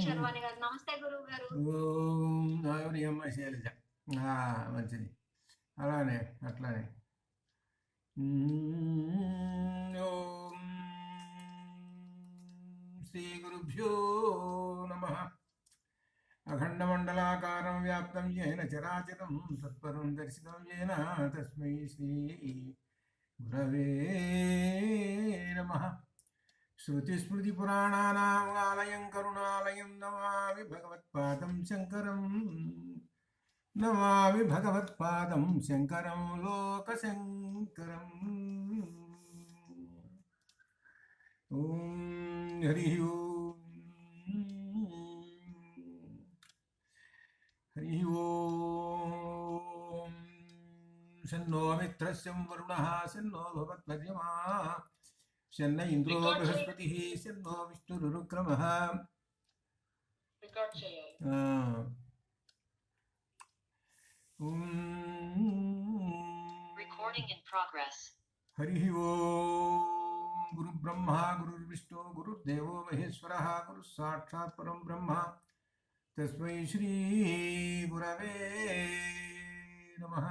శర్వాణి గారు. నమస్తే గురువు గారు. ఎవరి అమ్మ శైలజ. మంచిది. అలానే అట్లానే. ఓం శ్రీ గురుభ్యో నమః. అఖండమండలాకారం వ్యాప్తం येन చరాచరం తత్పరం దర్శితం येन తస్మై శ్రీ గురవే నమః. శృతిస్మృతిపురాణానాం ఆలయం కరుణాలయం నమామి భగవత్పాదం శంకరం. నమామి భగవత్పాదం శంకరం లోకశంకరం. ఓం హరి ఓం. హరి ఓం. శన్నో మిత్రస్యం వరుణః శన్నో భవత్వర్యమా శన్న ఇంద్రో బృహస్పతిః శన్నో విష్ణురుక్రమః. హరి ఓం. గురు బ్రహ్మ గురుర్విష్ణు గురుర్దేవో మహేశ్వరః గురు సాక్షాత్ పరం బ్రహ్మ తస్మై శ్రీ గురవే నమః.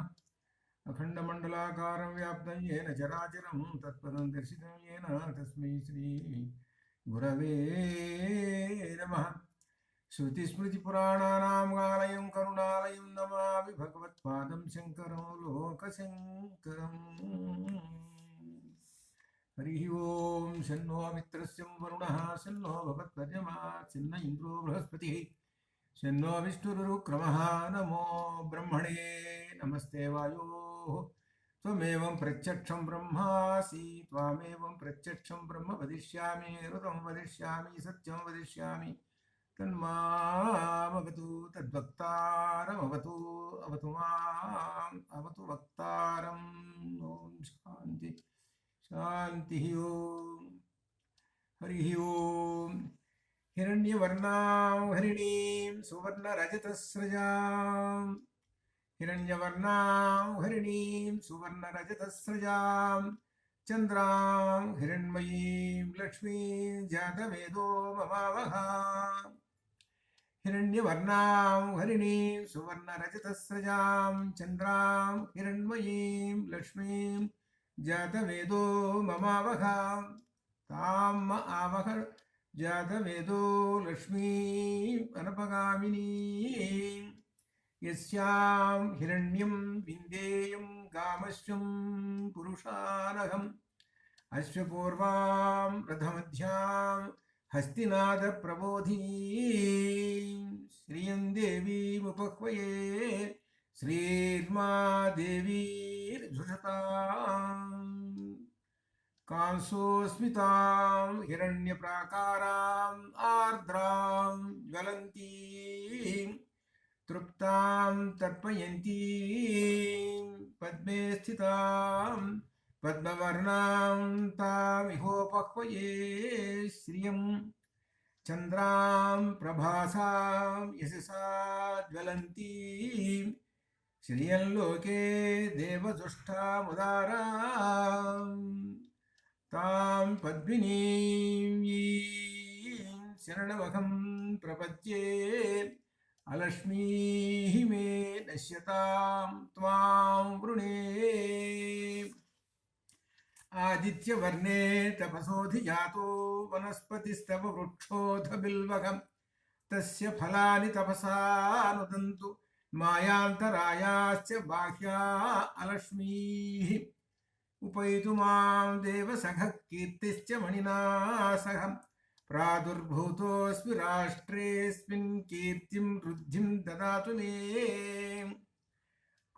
అఖండమండలాకారం వ్యాప్తం येन చరాచరం తత్పదం దర్శితం येन తస్మై శ్రీ గురవే నమః. శృతిస్మృతిపురాణానాం ఆలయం కరుణాలయం నమామి భగవత్పాదం శంకరం లోకశంకరం. హరి ఓం. శన్నో మిత్రస్యం వరుణః శన్నో భవత్వర్యమా శన్న ఇంద్రో బృహస్పతిః శన్నో విష్ణురుక్రమః. నమో బ్రహ్మణే నమస్తే వాయో త్వమేవం ప్రత్యక్షం బ్రహ్మాసి త్వామేవం ప్రత్యక్షం బ్రహ్మ వదిష్యామి ఋతం వదిష్యామి సత్యం వదిష్యామి తన్మామవతు తద్వక్తారమవతు అవతు మాం అవతు వక్తారం. ఓం శాంతి శాంతి. ఓం హరి ఓం. హిరణ్యవర్ణాం హరిణీం సువర్ణరజతస్రజాం హిరణ్యవర్ణాం హరిణీం సువర్ణరజతస్రజాం చంద్రాం హిరణ్మయీం లక్ష్మీం జాతవేదో మమావహ. హిరణ్యవర్ణాం హరిణీం సువర్ణరజతస్రజాం చంద్రాం హిరణ్మయీం లక్ష్మీం జాతవేదో మమావహ. తాం ఆవహ జాతవేదో లక్ష్మీం అనపగామినీం. యస్యాం హిరణ్యం విందేయం గామశ్వం పురుషానహం అశ్వపూర్వాం రథమధ్యాం హస్తినాద ప్రబోధీం. శ్రియం దేవీముపహ్వయే శ్రీర్మా దేవీర్జుషతాం. కాంసోస్మితాం హిరణ్యప్రాకారాం ఆర్ద్రాం జ్వలంతీం తృప్తాం తర్పయంతీం పద్మే స్థితాం పద్మవర్ణాం తామిహోపహ్వయే శ్రియం చంద్రాం ప్రభాసాం యశసా జ్వలంతీం. శ్రియం లోకే దేవదుష్టాముదారాం తాం పద్మినీం యీం శరణమహం ప్రపద్యే. అలక్ష్మీః మే నశ్యతాం త్వాం వృణే. ఆదిత్యవర్ణే తపసోధిజాతో వనస్పతిస్తవ వృక్షోऽధ బిల్వకం తస్య ఫలాని తపసా నుదంతు మాయాంతరాయాశ్చ బాహ్యా అలక్ష్మీః. ఉపైతు మాం దేవసఖః కీర్తిశ్చ మణినా సహం ప్రాదుర్భూతోऽస్మి రాష్ట్రేऽస్మిన్ కీర్తిం వృద్ధిం దదాతు మే.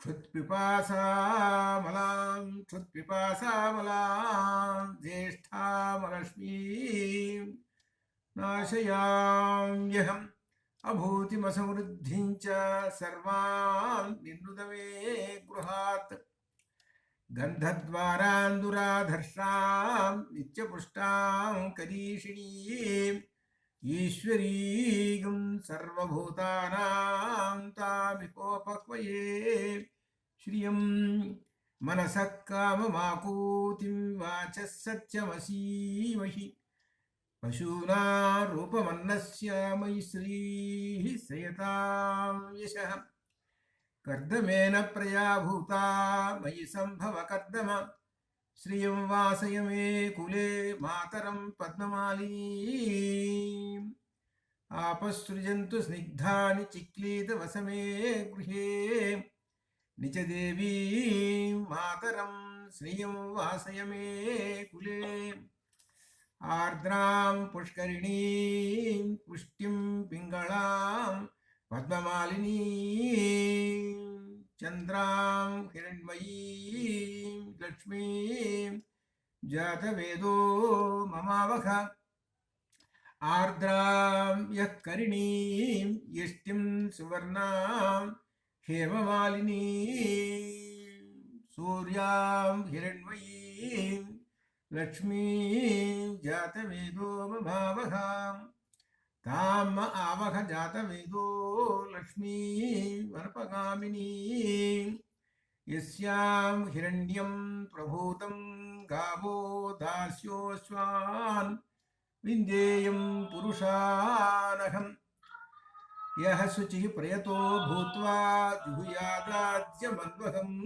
క్షుత్పిపాసామలాం జ్యేష్ఠామలక్ష్మీం నాశయామ్యహం అభూతిమసమృద్ధిం చ సర్వాన్ నిర్నుదమే గృహాత్. గంధద్వారాందురాధర్షాం నిత్యపుష్టాం కరీషిణీం ఈశ్వరీం సర్వభూతానాం తామిహోపహ్వయే. శ్రియం మనసః కామమాకూతిం వాచः సత్యమసీమహి पशूना रूपमन्नस्य मयि श्रीः श्रयतां यशः कर्दमेन प्रयाभूता मयि सम्भव कर्दम श्रियं वासय मे कुले मातरं पद्ममालीम् आपसृजन्तु स्निग्धानि चिक्लीतवसमे गृहे निच देवीं मातरं श्रियं वासय मे कुले आर्द्रां पुष्करिणीं पुष्टिं पिङ्गळां पद्ममालिनीं चन्द्रां हिरण्मयीं लक्ष्मीं जातवेदो ममावह आर्द्रां यः करिणीं यष्टिं सुवर्णां हेममालिनीं सूर्यां हिरण्मयीं लक्ष्मीं जातवेदो ममावह ताम आवह जातवेदो लक्ष्मीं वनपगामिनीं यस्यां हिरण्यं प्रभूतं गावो दास्योऽश्वान् विन्देयं पुरुषानहं यः शुचिः प्रयतो भूत्वा जुहुयादाद्यमन्वहम्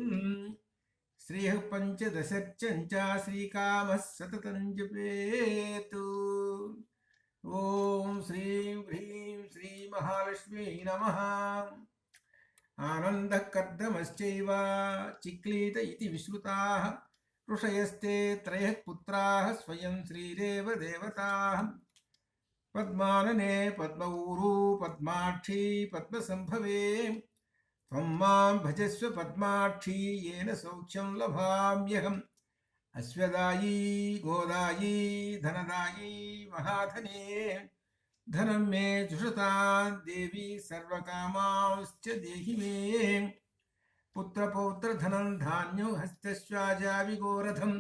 श्रीः पञ्चदशर्चञ्च श्रीकामः सततं जपेत् ओम श्रीं ह्रीं श्रीमहालक्ष्मी नमः आनन्दः कर्दमश्चैव चिक्लीत इति विश्रुताः ऋषयस्ते त्रयः पुत्राः स्वयं श्रीरेव देवताः पद्मानने पद्मऊरू पद्माक्षी पद्मसम्भवे त्वं मां भजस्व पद्माक्षी येन सौख्यं लभाम्यहम् अश्वदायी गोदायी धनदायी महाधने धनं मे जुषतां देवी सर्वकामांश्च देहि मे पुत्रपौत्रधनं धान्यो हस्तश्वाजाविगोरथं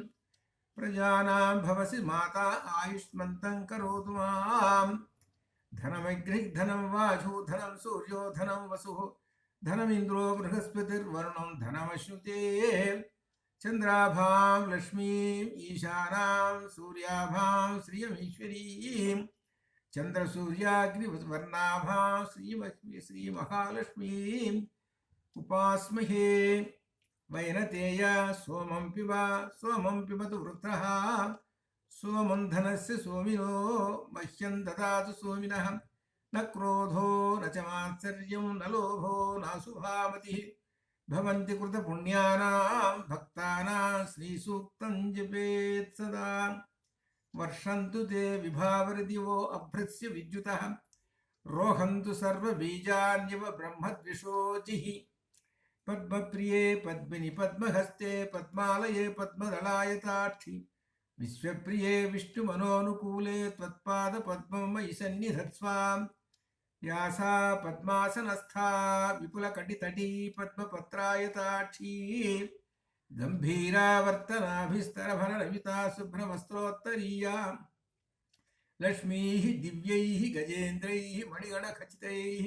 प्रजानां भवसि माता आयुष्मन्तं करोतु मां धनमग्निर्धनं वाजो धनं सूर्यो धनं वसुः धनमिन्द्रो बृहस्पतिर्वरुणं धनमश्नुते चंद्राभां लक्ष्मीं ईशानां सूर्याभां श्रियमीश्वरीं चंद्रसूर्याग्निवर्णाभां श्रीमहालक्ष्मीं उपास्महे वैनतेय सोमं पिबतु वृत्रः सोमं धनस्य सोमिनो मह्यं ददातु सोमिनः न क्रोधो न च मात्सर्यं न लोभो नाशुभामतिः भवन्ति कृतपुण्यानां भक्तानां श्रीसूक्तं जपेत् सदा वर्षन्तु ते विभावरदिवो अभ्रस्य विद्युतः रोहन्तु सर्वबीजान्यव ब्रह्मद्विषोचिः पद्मप्रिये पद्मिनि पद्महस्ते पद्मालये पद्मदलायताक्षि विश्वप्रिये विष्णुमनोनुकूले त्वत्पादपद्मं मयि सन्निधत्स्वाम् यासा पद्मासनस्था विपुलकटितटी पद्मपत्रायताक्षी गम्भीरावर्तनाभिस्तरभरलविता शुभ्रवस्त्रोत्तरीया लक्ष्मीः दिव्यैः गजेन्द्रैः मणिगणखचितैः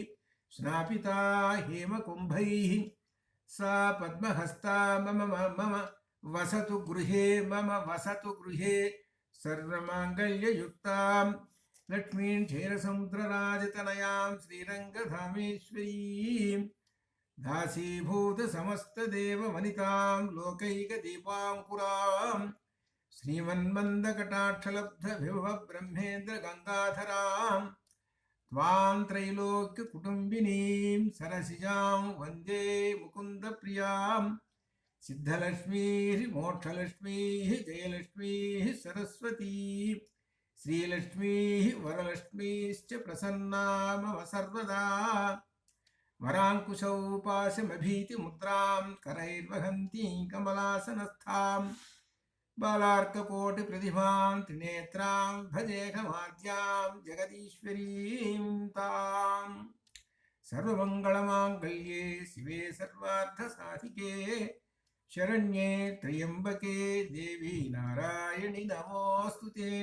स्नापिता हेमकुम्भैः सा पद्महस्ता मम वसतु गृहे सर्वमाङ्गल्ययुक्ताम् लक्ष्मीं क्षीरसमुद्रराजतनयां श्रीरङ्गधामेश्वरीं दासीभूतसमस्तदेववनितां लोकैकदीपाङ्कुरां श्रीमन्मन्दकटाक्षलब्धविभवब्रह्मेन्द्रगङ्गाधरां त्वां त्रैलोक्यकुटुम्बिनीं सरसिजां वन्दे मुकुन्दप्रियां सिद्धलक्ष्मीः मोक्षलक्ष्मीः जयलक्ष्मीः सरस्वती श्रीलक्ष्मीः वरलक्ष्मीश्च प्रसन्ना मम सर्वदा वराङ्कुशौ पाशमभीतिमुद्रां करैर्वहन्तीं कमलासनस्थां बालार्ककोटिप्रतिभां त्रिनेत्रां भजेऽहमाद्यां जगदीश्वरीं तां सर्वमङ्गलमाङ्गल्ये शिवे सर्वार्थसाधिके शरण्ये त्र्यम्बके देवी नारायणि नमोऽस्तुते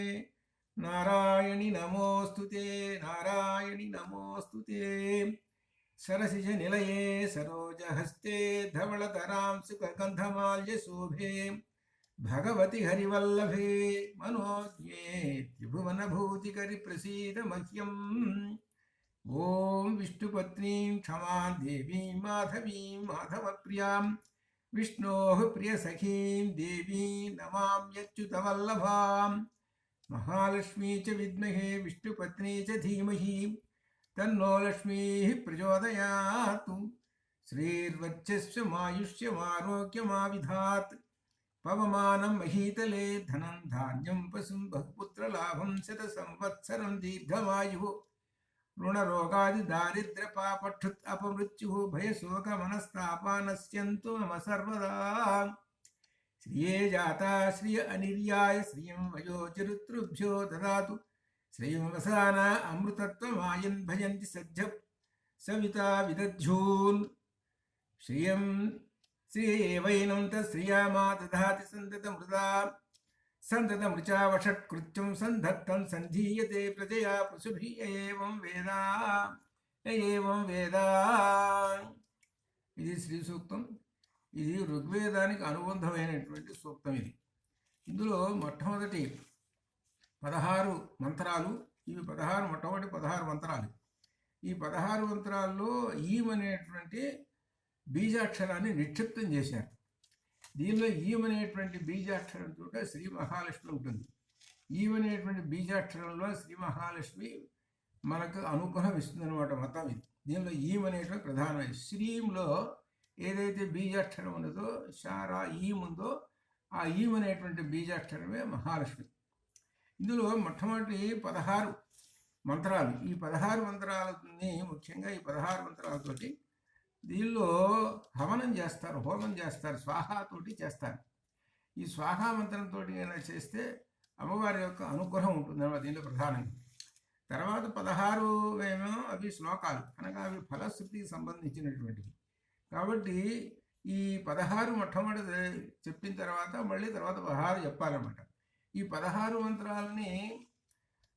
नारायणि नमोऽस्तुते नारायणि नमोऽस्तुते सरसिज निलये सरोजहस्ते धवलधरां सुखगन्धमाल्यशोभे भगवति हरिवल्लभे मनोज्ञे त्रिभुवनभूतिकरि प्रसीद मह्यम् ॐ विष्णुपत्नीं क्षमां देवीं माधवीं माधवप्रियां विष्णोः प्रियसखीं देवीं नमाम्यच्युतवल्लभां महालक्ष्मी च विद्महे विष्णुपत्नी च धीमहि तन्नो लक्ष्मीः प्रचोदयात् श्रीर्वक्षस्यमायुष्यमारोग्यमाविधात् पवमानं महीतले धनं धान्यं पशुं बहुपुत्रलाभं शतसंवत्सरं दीर्घमायुः ऋणरोगादिदारिद्र्यपापक्षुत् अपमृत्युः भयशोकमनस्तापानश्यन्तु मम सर्वदा श्रिये जाता श्रिय अनिर्याय श्रियं वयोचरितृभ्यो ददातु श्रियं वसाना अमृतत्वमायन् भजन्ति सज्ज सविता विदध्यून् श्रियं श्रियैवैनं तत्श्रिया मा दधाति सन्ततमृचावषट्कृत्यं सन्धत्तं सन्धीयते प्रजया पशुभिः एवं वेदा ఇది శ్రీ సూక్తం. ఇది ఋగ్వేదానికి అనుబంధమైనటువంటి సూక్తం. ఇది ఇందులో మొట్టమొదటి 16 మంత్రాలు. ఇవి మొట్టమొదటి 16 మంత్రాలు. ఈ 16 మంత్రాల్లో ఈం అనేటువంటి బీజాక్షరాన్ని నిక్షిప్తం చేశారు. దీనిలో ఈం అనేటువంటి బీజాక్షరంతో శ్రీ మహాలక్ష్మి ఉంటుంది. ఈం అనేటువంటి బీజాక్షరంలో శ్రీ మహాలక్ష్మి మనకు అనుగ్రహం ఇస్తుంది అనమాట. మొత్తం ఇది దీనిలో ఈం అనేటువంటి ప్రధానమైన శ్రీంలో ఏదైతే బీజాక్షరం ఉన్నదో శారా ఈం ఉందో ఆ ఈం అనేటువంటి బీజాక్షరమే మహాలక్ష్మి. ఇందులో మొట్టమొదటి 16 మంత్రాలు. ఈ 16 మంత్రాలని ముఖ్యంగా ఈ 16 మంత్రాలతోటి దీనిలో హవనం చేస్తారు, హోమం చేస్తారు, స్వాహాతోటి చేస్తారు. ఈ స్వాహా మంత్రంతో ఏమైనా చేస్తే అమ్మవారి యొక్క అనుగ్రహం ఉంటుంది అన్నమాట దీనిలో ప్రధానంగా. తర్వాత 16 ఏమో అవి శ్లోకాలు, అనగా అవి ఫలశ్రుతికి సంబంధించినటువంటివి. కాబట్టి ఈ 16 మొట్టమొదటి చెప్పిన తర్వాత మళ్ళీ తర్వాత 16 చెప్పాలన్నమాట. ఈ 16 మంత్రాలని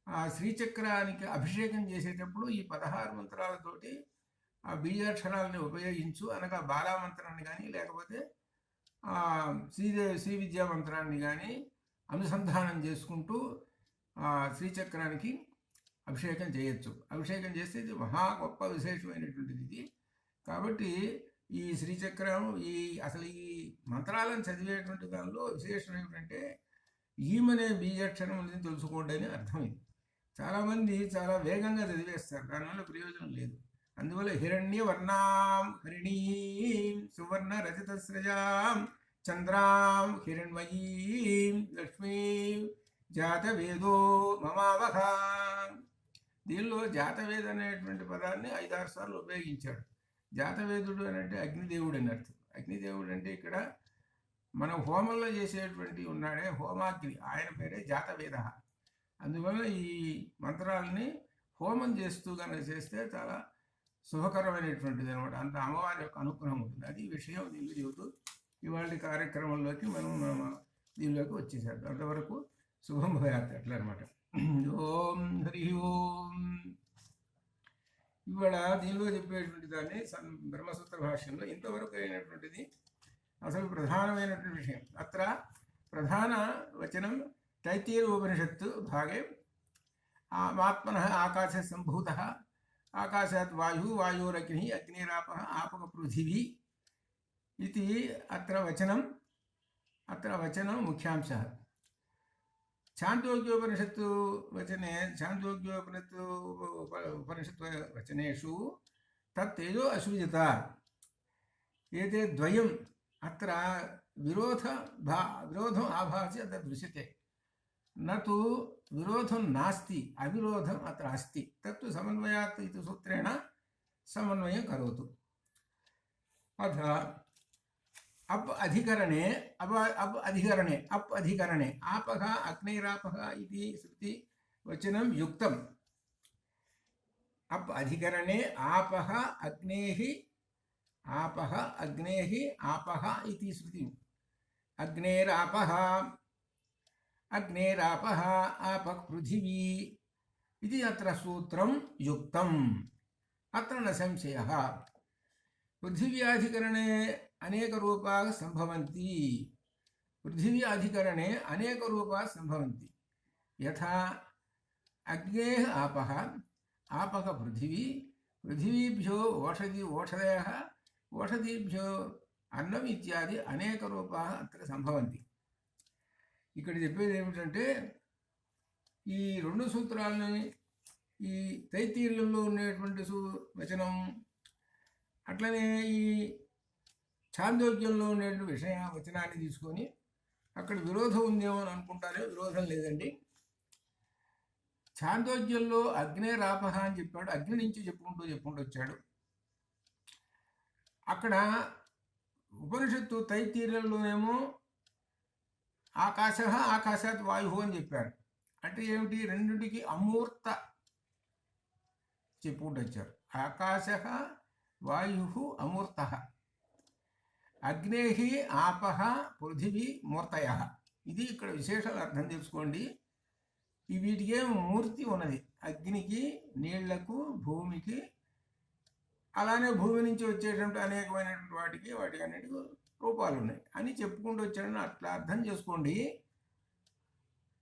ఆ శ్రీచక్రానికి అభిషేకం చేసేటప్పుడు ఈ 16 మంత్రాలతోటి ఆ బీజాక్షరాలని ఉపయోగించు, అనగా బాలామంత్రాన్ని కానీ లేకపోతే శ్రీ విద్యా మంత్రాన్ని కానీ అనుసంధానం చేసుకుంటూ శ్రీచక్రానికి అభిషేకం చేయొచ్చు. అభిషేకం చేస్తే ఇది మహా గొప్ప విశేషమైనటువంటిది ఇది. కాబట్టి ఈ శ్రీచక్రం అసలు ఈ మంత్రాలను చదివేటువంటి దానిలో విశేషం ఏమిటంటే ఈమనే బీజాక్షరం అనేది తెలుసుకోండి అని అర్థం. ఇది చాలామంది చాలా వేగంగా చదివేస్తారు, దానివల్ల ప్రయోజనం లేదు. అందువల్ల హిరణ్యవర్ణాం హరిణీం సువర్ణ రజతస్రజాం చంద్రాం హిరణ్మయీం లక్ష్మీం జాతవేదో మమావహ. దీనిలో జాతవేద అనేటువంటి పదాన్ని 5-6 సార్లు ఉపయోగించాడు. జాతవేదుడు అని అంటే అగ్నిదేవుడు అని అర్థం. అగ్నిదేవుడు అంటే ఇక్కడ మనం హోమంలో చేసేటువంటి ఉన్నాడే హోమాగ్ని, ఆయన పేరే జాతవేద. అందువల్ల ఈ మంత్రాలని హోమం చేస్తూ కనుక చేస్తే చాలా శుభకరమైనటువంటిది అనమాట. అంత అమ్మవారి యొక్క అనుగ్రహం ఉంటుంది. అది విషయం దీనిలో చెబుతూ ఇవాళ కార్యక్రమంలోకి మనం దీనిలోకి వచ్చేసారు. అంతవరకు శుభం భయాత్ అట్లా అనమాట. ఓం హరి ఓం. ఇవాళ దీనిలో చెప్పేటువంటి దాన్ని బ్రహ్మసూత్ర భాష్యంలో ఇంతవరకు అయినటువంటిది అసలు ప్రధానమైనటువంటి విషయం. అత్ర ప్రధాన వచనం తైత్తీరోపనిషత్తు భాగే ఆత్మన ఆకాశ సంభూత ఆకాశాత్ వాయు వాయోరగ్ని అగ్నిరాపః ఆపః పృథివీ ఇది అత్ర వచనం ముఖ్యాంశः. छान्दोग्योपनिषत्तु वचने छान्दोग्योपनिषत्तु वचनेषु तत्तेजो असूयता एते द्वयम् अत्र विरोधम् आभासि अत्र दृश्यते. न तु विरोधं नास्ति, अविरोधम् अत्र अस्ति. तत्तु समन्वयात् इति सूत्रेण समन्वयं करोतु. अथ अप अधिकरणे आपः अग्निरापः इति श्रुति वचनं युक्तम्. अप अधिकरणे आपः अग्नेः आपः इति श्रुति अग्नेरापः आपः पृथिवी इति अत्र सूत्रं युक्तम्. अत्र न संशयः. पृथिव्याधिकरणे अनेक रूपाः संभवन्ति. పృథివీ అధికరణే అనేక రూపా సంభవంతి. యథా అగ్నే ఆపః, ఆపః పృథివీ, పృథివీభ్యో ఓషధయః, ఓషధీభ్యో అన్నం ఇత్యాది అనేక రూపా అత్ర సంభవంతి. ఇక్కడ చెప్పేది ఏమిటంటే ఈ రెండు సూత్రాలని ఈ తైత్తీర్యంలో ఉండేటువంటి వచనం, అట్లనే ఈ ఛాందోగ్యంలో ఉండేటువంటి వచనాన్ని తీసుకొని అక్కడ విరోధం ఉందేమో అని అనుకుంటారే, విరోధం లేదండి. ఛాందోగ్యంలో అగ్నే రాపహ అని చెప్పాడు, అగ్ని నుంచి చెప్పుకుంటూ వచ్చాడు. అక్కడ ఉపనిషత్తు తైత్తీర్యంలోనేమో ఆకాశ ఆకాశాత్ వాయు అని చెప్పారు. అంటే ఏమిటి? రెండింటికి అమూర్త చెప్పుకుంటూ వచ్చారు. ఆకాశ వాయు అమూర్త, అగ్నేహి ఆపహ పృథివీ మూర్తయ. ఇది ఇక్కడ విశేషాలు అర్థం తెలుసుకోండి. వీటికే మూర్తి ఉన్నది, అగ్నికి, నీళ్లకు, భూమికి, అలానే భూమి నుంచి వచ్చేటువంటి అనేకమైనటువంటి వాటికి అన్నిటికీ రూపాలు ఉన్నాయి అని చెప్పుకుంటూ వచ్చాడని అట్లా అర్థం చేసుకోండి.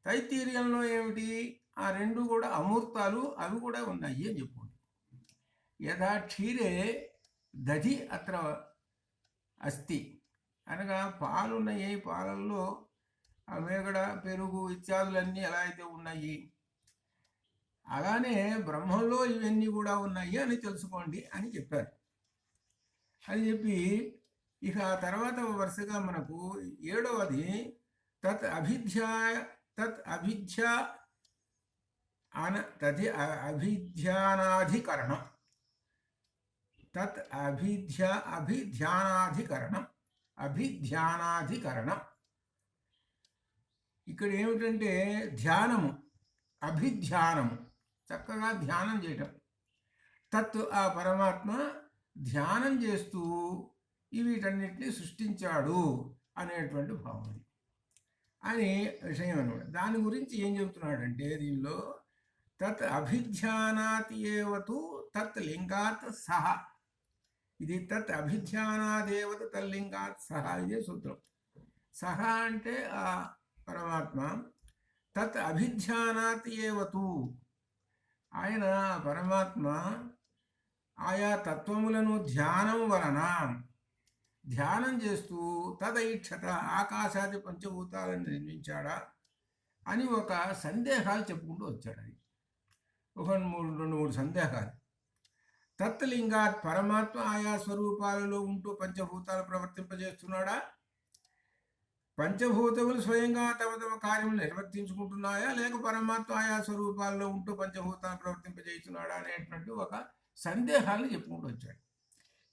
తైత్తీర్యంలో ఏమిటి? ఆ రెండు కూడా అమూర్తాలు, అవి కూడా ఉన్నాయి అని చెప్పుకోండి. యథా క్షీరే దధి అత్ర అస్తి, అనగా పాలున్నాయి, పాలల్లో ఆ మేగడ, పెరుగు ఇత్యాదులన్నీ ఎలా అయితే ఉన్నాయి, అలానే బ్రహ్మంలో ఇవన్నీ కూడా ఉన్నాయి అని తెలుసుకోండి అని చెప్పారు. అని చెప్పి ఇక ఆ తర్వాత వరుసగా మనకు 7వది తత్ అభిధ్యానాధికరణం. అభిధ్యానాధికరణం ఇక్కడ ఏమిటంటే ధ్యానము, అభిధ్యానము, చక్కగా ధ్యానం చేయటం. తత్ ఆ పరమాత్మ ధ్యానం చేస్తూ వీటన్నిటిని సృష్టించాడు అనేటువంటి భావం అని విషయం అనమాట. దాని గురించి ఏం చెబుతున్నాడంటే దీనిలో తత్ అభిధ్యానాతి ఏవతు తత్ లింగాత్ సహ. ఇది తత్ అభిధ్యానాదేవత తల్లింగాత్ సహ, ఇదే సూత్రం. సహ అంటే ఆ పరమాత్మ, తత్ అభిధ్యానాతి ఏవతు, ఆయన పరమాత్మ ఆయా తత్వములను ధ్యానం వలన ధ్యానం చేస్తూ తదైక్షత ఆకాశాది పంచభూతాలను నిర్మించాడా అని ఒక సందేహాలు చెప్పుకుంటూ వచ్చాడు. అది ఒక 2-3 సందేహాలు. తత్లింగాత్ పరమాత్మ ఆయా స్వరూపాలలో ఉంటూ పంచభూతాలు ప్రవర్తింపజేస్తున్నాడా? పంచభూతములు స్వయంగా తమ తమ కార్యములు నిర్వర్తించుకుంటున్నాయా, లేక పరమాత్మ ఆయా స్వరూపాల్లో ఉంటూ పంచభూతాలు ప్రవర్తింపజేస్తున్నాడా అనేటువంటి ఒక సందేహాలను చెప్పుకుంటూ వచ్చాడు.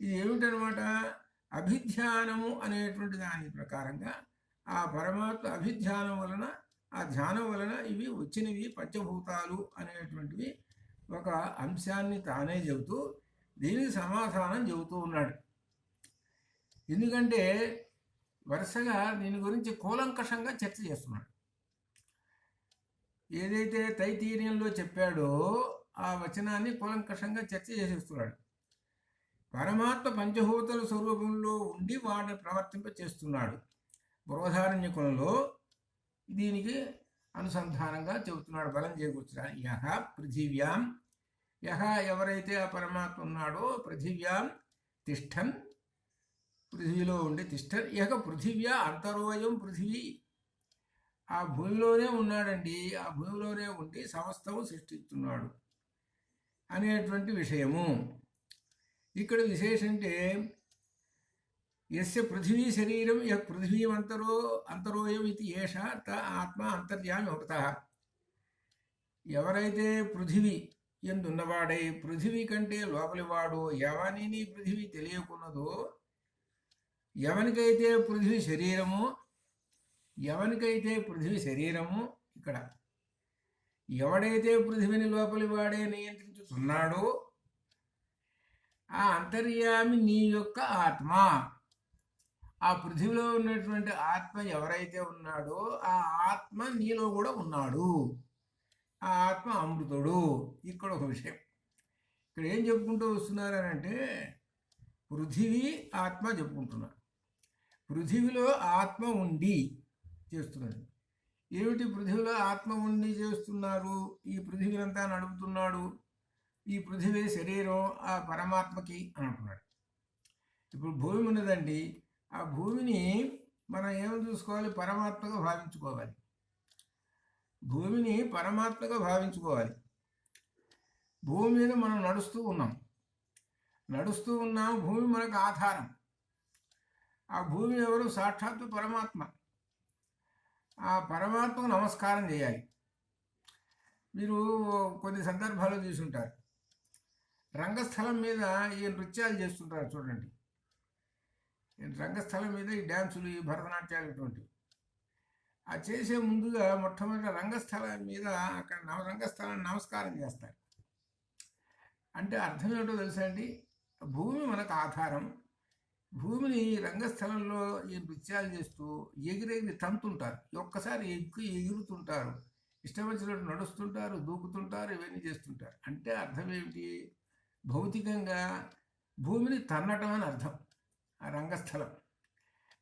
ఇది ఏమిటనమాట? అభిధ్యానము అనేటువంటి దాని ప్రకారంగా ఆ పరమాత్మ అభిధ్యానం వలన, ఆ ధ్యానం వలన ఇవి వచ్చినవి పంచభూతాలు అనేటువంటివి ఒక అంశాన్ని తానే చెబుతూ దీనికి సమాధానం చెబుతూ ఉన్నాడు. ఎందుకంటే వరుసగా దీని గురించి కూలంకషంగా చర్చ చేస్తున్నాడు. ఏదైతే తైత్తీర్యంలో చెప్పాడో ఆ వచనాన్ని కూలంకషంగా చర్చ చేసేస్తున్నాడు. పరమాత్మ పంచభూతల స్వరూపంలో ఉండి వాడిని ప్రవర్తింప చేస్తున్నాడు. బృహదారణ్యకులంలో దీనికి అనుసంధానంగా చెబుతున్నాడు, బలం చేకూర్చడానికి. యహ పృథివ్యాం, యహ ఎవరైతే ఆ పరమాత్మ ఉన్నాడో, పృథివ్యాం తిష్టన్, పృథివీలో ఉండి తిష్టన్, యహ పృథివ్యా అంతరోయం పృథివీ, ఆ భూమిలోనే ఉన్నాడండి, ఆ భూమిలోనే ఉండి సమస్తము సృష్టిస్తున్నాడు అనేటువంటి విషయము. ఇక్కడ విశేషంటే యస్య పృథివీ శరీరం యః పృథివీమంతరోయం ఇది ఏష త ఆత్మ అంతర్యామి ఒకతః. ఎవరైతే పృథివీ ఎందున్నవాడై పృథివీ కంటే లోపలివాడు, ఎవనిని పృథివీ తెలియకున్నదో, ఎవనికైతే పృథివీ శరీరము ఇక్కడ ఎవడైతే పృథివీని లోపలి వాడే నియంత్రించుతున్నాడో ఆ అంతర్యామి నీ యొక్క ఆత్మ, ఆ పృథివీలో ఉన్నటువంటి ఆత్మ ఎవరైతే ఉన్నాడో ఆ ఆత్మ నీలో కూడా ఉన్నాడు. ఆ ఆత్మ అమృతుడు. ఇక్కడ ఒక విషయం ఇక్కడ ఏం చెప్పుకుంటూ వస్తున్నారనంటే పృథివీ ఆత్మ చెప్పుకుంటున్నారు. పృథివీలో ఆత్మ ఉండి చేస్తున్నది. ఏమిటి పృథివిలో ఆత్మ ఉండి చేస్తున్నారు, ఈ పృథివీనంతా నడుపుతున్నాడు, ఈ పృథివీ శరీరం ఆ పరమాత్మకి అని అంటున్నాడు. ఇప్పుడు భూమి ఉన్నదండి, ఆ భూమిని మనం ఏమి చూసుకోవాలి, పరమాత్మగా భావించుకోవాలి. భూమిని పరమాత్మగా భావించుకోవాలి. భూమి మీద మనం నడుస్తూ ఉన్నాం, భూమి మనకు ఆధారం. ఆ భూమి ఎవరు, సాక్షాత్తు పరమాత్మ. ఆ పరమాత్మకు నమస్కారం చేయాలి. మీరు కొన్ని సందర్భాలు చూసుంటారు, రంగస్థలం మీద ఈ నృత్యాలు చేస్తుంటారు చూడండి. రంగస్థలం మీద ఈ డ్యాన్సులు, ఈ భరతనాట్యాలు ఇటువంటివి. ఆ చేసే ముందుగా మొట్టమొదటి రంగస్థలం మీద అక్కడ రంగస్థలాన్ని నమస్కారం చేస్తారు. అంటే అర్థం ఏమిటో తెలుసా అండి, భూమి మనకు ఆధారం. భూమిని రంగస్థలంలో ఈ నృత్యాలు చేస్తూ ఎగిరెగిరి తంతుంటారు, ఒక్కసారి ఎగురుతుంటారు, ఇష్టం వచ్చినట్టు నడుస్తుంటారు, దూకుతుంటారు, ఇవన్నీ చేస్తుంటారు. అంటే అర్థం ఏమిటి, భౌతికంగా భూమిని తన్నటం అని అర్థం ఆ రంగస్థలం.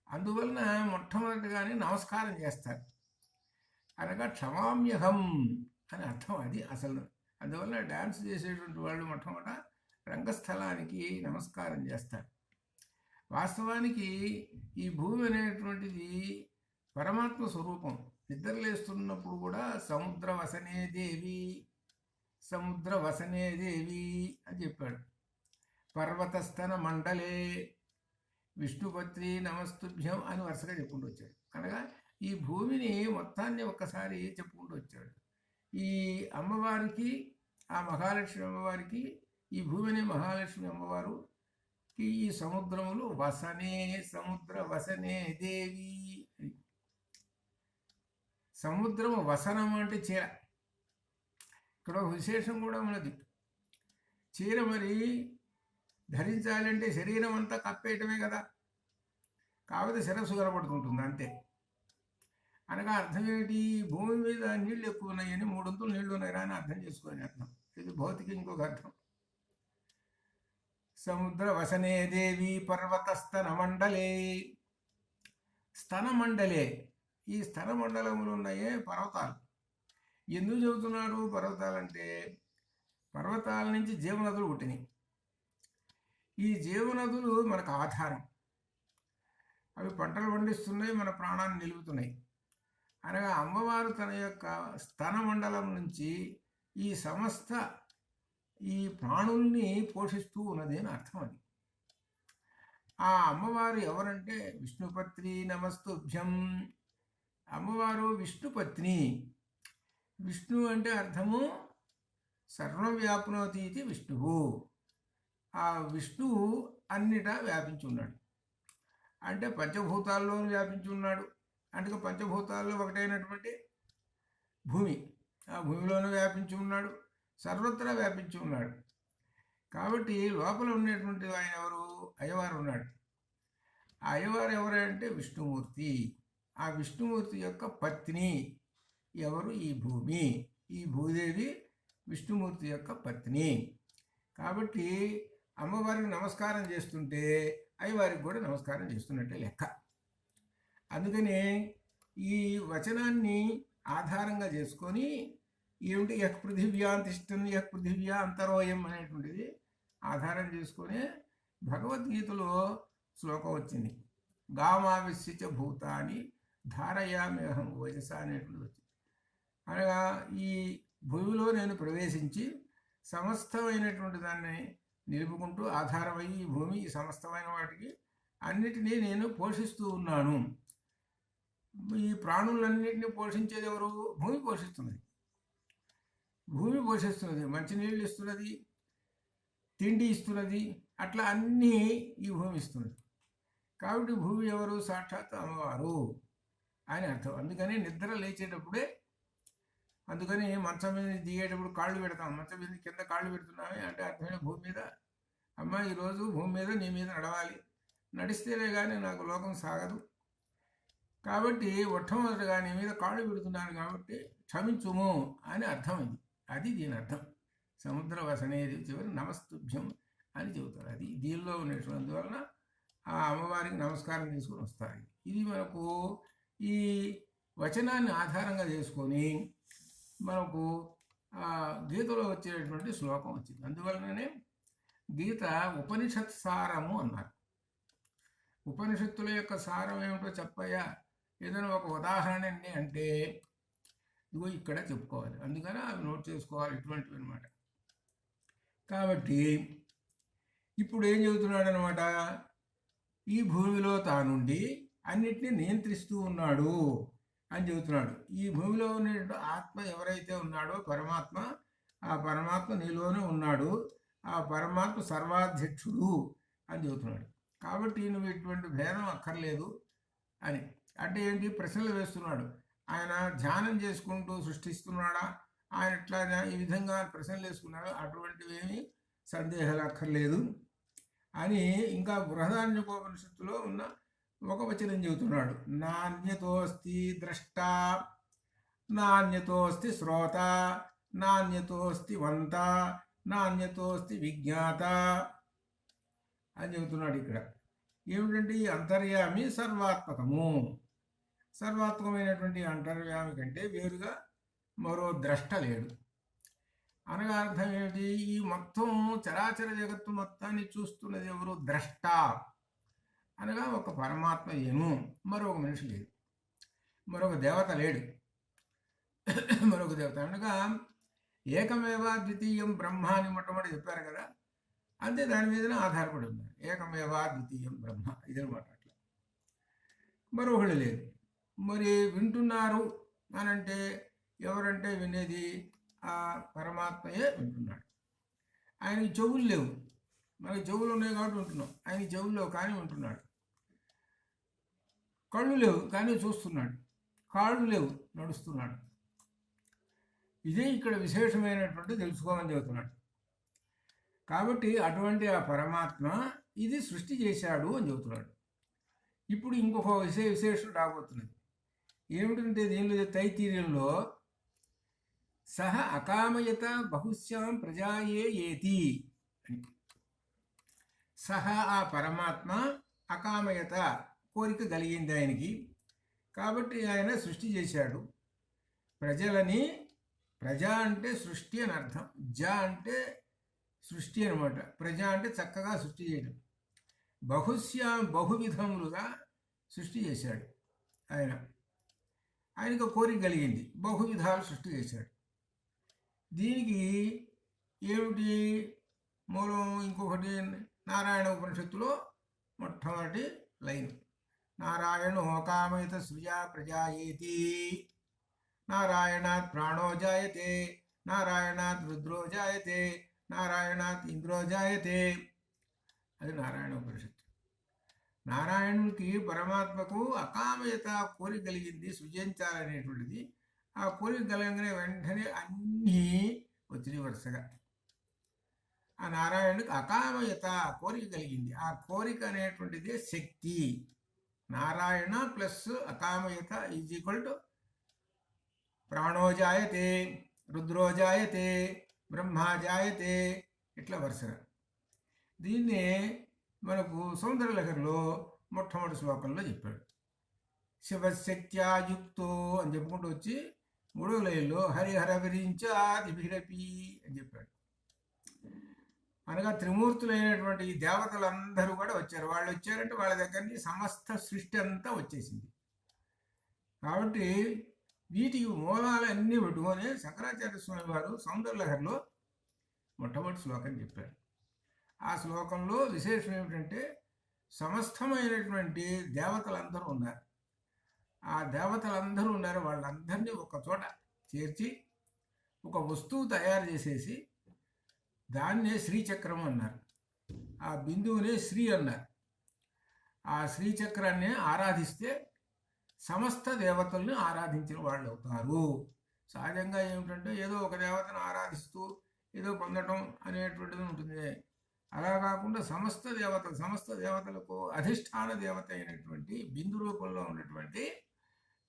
అందువలన మొట్టమొదటిగానే నమస్కారం చేస్తారు, అనగా క్షమామ్యహం అని అర్థం. అది అసలు. అందువలన డ్యాన్స్ చేసేటువంటి వాళ్ళు మొట్టమొదట రంగస్థలానికి నమస్కారం చేస్తారు. వాస్తవానికి ఈ భూమి అనేటువంటిది పరమాత్మ స్వరూపం. నిద్రలేస్తున్నప్పుడు కూడా సముద్ర వసనే దేవి అని చెప్పాడు. పర్వతస్థన మండలే విష్ణుపత్రి నమస్తుభ్యం అని వరుసగా చెప్పుకుంటూ వచ్చాడు. కనుక ఈ భూమిని మొత్తాన్ని ఒక్కసారి చెప్పుకుంటూ వచ్చాడు. ఈ అమ్మవారికి, ఆ మహాలక్ష్మి అమ్మవారికి, ఈ భూమిని మహాలక్ష్మి అమ్మవారు ఈ సముద్రములు సముద్ర వసనే దేవి. సముద్రము వసనం అంటే చీర. ఇక్కడ ఒక విశేషం కూడా ఉన్నది. చీర మరి ధరించాలంటే శరీరం అంతా కప్పేయటమే కదా, కాకపోతే శిరస్సు కనబడుతుంటుంది అంతే. అనగా అర్థం ఏమిటి, భూమి మీద నీళ్లు ఎక్కువ ఉన్నాయని 3 వంతులు నీళ్లు ఉన్నాయా అని అర్థం చేసుకొని అర్థం. ఇది భౌతిక ఇంకొక అర్థం. సముద్ర వసనే దేవి పర్వతస్తన మండలే. స్తనమండలే, ఈ స్తన మండలములు ఉన్నాయే పర్వతాలు. ఎందుకు చెబుతున్నాడు పర్వతాలంటే, పర్వతాల నుంచి జీవనదులు పుట్టినాయి. ఈ జీవనదులు మనకు ఆధారం. అవి పంటలు పండిస్తున్నాయి, మన ప్రాణాన్ని నిలుపుతున్నాయి. అనగా అమ్మవారు తన యొక్క స్తన మండలం నుంచి ఈ సమస్త ఈ ప్రాణుల్ని పోషిస్తూ ఉన్నది అని అర్థం. అది ఆ అమ్మవారు ఎవరంటే విష్ణుపత్ని నమస్తుభ్యం. అమ్మవారు విష్ణుపత్ని. విష్ణు అంటే అర్థము సర్వవ్యాప్నోతి ఇది విష్ణువు. ఆ విష్ణువు అన్నిటా వ్యాపించి ఉన్నాడు. అంటే పంచభూతాల్లోనూ వ్యాపించి ఉన్నాడు. అంటే పంచభూతాల్లో ఒకటైనటువంటి భూమి, ఆ భూమిలోనూ వ్యాపించి ఉన్నాడు, సర్వత్రా వ్యాపించి ఉన్నాడు. కాబట్టి లోపల ఉండేటువంటి ఆయన ఎవరు, అయ్యవారు ఉన్నాడు. ఆ అయ్యవారు ఎవరంటే విష్ణుమూర్తి. ఆ విష్ణుమూర్తి యొక్క పత్ని ఎవరు, ఈ భూమి. ఈ భూదేవి విష్ణుమూర్తి యొక్క పత్ని. కాబట్టి అమ్మవారికి నమస్కారం చేస్తుంటే అయ్యవారికి కూడా నమస్కారం చేస్తున్నట్టే లెక్క. అందుకనే ఈ వచనాన్ని ఆధారంగా చేసుకొని ఏమిటి, యః పృథివ్యాంతిష్టం యః పృథివ్యా అంతరోయం అనేటువంటిది ఆధారం చేసుకొని భగవద్గీతలో శ్లోకం వచ్చింది. గామావిశ్య భూతాన్ని ధారయామ్యహం ఓజస అనేటువంటిది వచ్చింది. అనగా ఈ భూమిలో నేను ప్రవేశించి సమస్తమైనటువంటి దాన్ని నిలుపుకుంటూ ఆధారమై ఈ భూమి, ఈ సమస్తమైన వాటికి అన్నిటినీ నేను పోషిస్తూ ఉన్నాను. ఈ ప్రాణులన్నింటినీ పోషించేది ఎవరు, భూమి పోషిస్తున్నది. భూమి పోషిస్తున్నది, మంచినీళ్ళు ఇస్తున్నది, తిండి ఇస్తున్నది, అట్లా అన్నీ ఈ భూమి ఇస్తున్నది. కాబట్టి భూమి ఎవరు, సాక్షాత్ అమ్మవారు అని అర్థం. అందుకని నిద్ర లేచేటప్పుడే, అందుకని మంచం మీద దిగేటప్పుడు కాళ్ళు పెడతాం. మంచం మీద కింద కాళ్ళు పెడుతున్నామే అంటే అర్థమైన భూమి మీద, అమ్మ ఈరోజు భూమి మీద నీ మీద నడవాలి, నడిస్తేనే కానీ నాకు లోకం సాగదు. కాబట్టి మొట్టమొదటిగా నీ మీద కాళ్ళు పెడుతున్నాను కాబట్టి క్షమించుము అని అర్థమైంది. అది దీని అర్థం. సముద్ర వసనేది చివరి నమస్తుభ్యం అని చెబుతారు. అది దీనిలో ఉన్నటువంటివలన ఆ అమ్మవారికి నమస్కారం తీసుకుని వస్తారు. ఇది మనకు ఈ వచనాన్ని ఆధారంగా చేసుకొని మనకు గీతలో వచ్చేటువంటి శ్లోకం వచ్చింది. అందువలననే గీత ఉపనిషత్ సారము అన్నారు. ఉపనిషత్తుల యొక్క సారం ఏమిటో చెప్పయ్యా, ఏదైనా ఒక ఉదాహరణ అంటే ఇదిగో ఇక్కడ చెప్పుకోవాలి. అందుకని అవి నోట్ చేసుకోవాలి, ఇటువంటివి అనమాట. కాబట్టి ఇప్పుడు ఏం చెబుతున్నాడు అనమాట, ఈ భూమిలో తానుండి అన్నిటినీ నియంత్రిస్తూ ఉన్నాడు అని చెబుతున్నాడు. ఈ భూమిలో ఉన్న ఆత్మ ఎవరైతే ఉన్నాడో పరమాత్మ, ఆ పరమాత్మ నీలోనే ఉన్నాడు, ఆ పరమాత్మ సర్వాధ్యక్షుడు అని చెబుతున్నాడు. కాబట్టి నువ్వు ఇటువంటి భేదం అక్కర్లేదు అని. అంటే ఏంటి, ప్రశ్నలు వేస్తున్నాడు. ఆయన ధ్యానం చేసుకుంటూ సృష్టిస్తున్నాడా, ఆయన ఇట్లా ఈ విధంగా ప్రశ్నలు వేసుకున్నాడు, అటువంటివి ఏమీ సందేహాలు అక్కర్లేదు అని. ఇంకా బృహదారణ్యకోపనిషత్తులో ఉన్న ఒక వచనం చెబుతున్నాడు. నాణ్యతోస్తి ద్రష్ట, నాణ్యతోస్తి శ్రోత, నాణ్యతోస్తి వంత, నాణ్యతోస్తి విజ్ఞాత అని చెబుతున్నాడు. ఇక్కడ ఏమిటంటే ఈ అంతర్యామి సర్వాత్మకము. సర్వాత్మకమైనటువంటి అంతర్యామి కంటే వేరుగా మరో ద్రష్ట లేడు. అనగా అర్థం ఏమిటి, ఈ మొత్తం చరాచర జగత్తు మొత్తాన్ని చూస్తున్నది ఎవరు, ద్రష్ట అనగా ఒక పరమాత్మ ఏను, మరొక మనిషి లేదు, మరొక దేవత లేడు. మరొక దేవత అనగా ఏకమేవ ద్వితీయం బ్రహ్మ అని మొట్టమొదటి చెప్పారు కదా, అంతే దాని మీదనే ఆధారపడి ఉన్నారు. ఏకమేవ ద్వితీయం బ్రహ్మ ఇదనమాట. అట్లా మరొకళ్ళు లేదు. మరి వింటున్నారు అనంటే ఎవరంటే వినేది ఆ పరమాత్మయే వింటున్నాడు. ఆయనకి చెవులు లేవు, మనకి చెవులు ఉన్నాయి కాబట్టి వింటున్నాం. ఆయన చెవుల్లో కానీ వింటున్నాడు. కళ్ళు లేవు కానీ చూస్తున్నాడు. కాళ్ళు లేవు, నడుస్తున్నాడు. ఇదే ఇక్కడ విశేషమైనటువంటి తెలుసుకోమని చెబుతున్నాడు. కాబట్టి అటువంటి ఆ పరమాత్మ ఇది సృష్టి చేశాడు అని చెబుతున్నాడు. ఇప్పుడు ఇంకొక విశేషం రాబోతున్నది. ఏమిటంటే దీనిలో తైతీర్యంలో సహ అకామయత బహుశ్యాం ప్రజాయే ఏతి అని. సహ ఆ పరమాత్మ అకామయత కోరిక కలిగింది ఆయనకి, కాబట్టి ఆయన సృష్టి చేశాడు ప్రజలని. ప్రజ అంటే సృష్టి అని అర్థం, జ అంటే సృష్టి అనమాట. ప్రజ అంటే చక్కగా సృష్టి చేయడం. బహుశ్యాం బహువిధములుగా సృష్టి చేశాడు ఆయన. ఆయనకు కోరిక కలిగింది, బహువిధాలు సృష్టి చేశాడు. దీనికి ఏమిటి మూలం, ఇంకొకటి నారాయణ ఉపనిషత్తులో మొట్టమొదటి లైన్, నారాయణో కామయత సృజా ప్రజాయేతి, నారాయణాత్ ప్రాణో జాయతే, నారాయణాత్ రుద్రో జాయతే, నారాయణాత్ ఇంద్రో జాయతే. అది నారాయణ ఉపనిషత్తు. నారాయణుడికి పరమాత్మకు అకామయత కోరిక కలిగింది, సృజించాలనేటువంటిది. ఆ కోరిక కలగనే వెంటనే అన్నీ వచ్చినాయి వరుసగా. ఆ నారాయణుడికి అకామయత కోరిక కలిగింది. ఆ కోరిక అనేటువంటిదే శక్తి. నారాయణ ప్లస్ అకామయత ఈజ్ ఈక్వల్ టు ప్రాణో జాయతే, రుద్రో జాయతే, బ్రహ్మ జాయతే, ఇట్లా వరుసగా. దీన్నే మనకు సౌందర్యలహరిలో మొట్టమొదటి శ్లోకంలో చెప్పాడు. శివశక్త్యాయుక్తో అని చెప్పుకుంటూ వచ్చి మూడో లైన్లో హరిహర విరించాదిభిరపి అని చెప్పాడు. అనగా త్రిమూర్తులైనటువంటి ఈ దేవతలందరూ కూడా వచ్చారు. వాళ్ళు వచ్చారంటే వాళ్ళ దగ్గర నుంచి సమస్త సృష్టి అంతా వచ్చేసింది. కాబట్టి వీటికి మూలాలన్నీ పెట్టుకొని శంకరాచార్య స్వామి వారు సౌందర్యలహరిలో మొట్టమొదటి శ్లోకం చెప్పారు. ఆ శ్లోకంలో విశేషం ఏమిటంటే సమస్తమైనటువంటి దేవతలందరూ ఉన్నారు. ఆ దేవతలందరూ ఉన్నారు, వాళ్ళందరినీ ఒక చోట చేర్చి ఒక వస్తువు తయారు చేసేసి దాన్నే శ్రీచక్రం అన్నారు. ఆ బిందువునే శ్రీ అన్నారు. ఆ శ్రీచక్రాన్ని ఆరాధిస్తే సమస్త దేవతల్ని ఆరాధించిన వాళ్ళు అవుతారు. సహజంగా ఏమిటంటే ఏదో ఒక దేవతను ఆరాధిస్తూ ఏదో పొందటం అనేటువంటిది ఉంటుంది. అలా కాకుండా సమస్త దేవతలకు అధిష్టాన దేవత అయినటువంటి బిందు రూపంలో ఉన్నటువంటి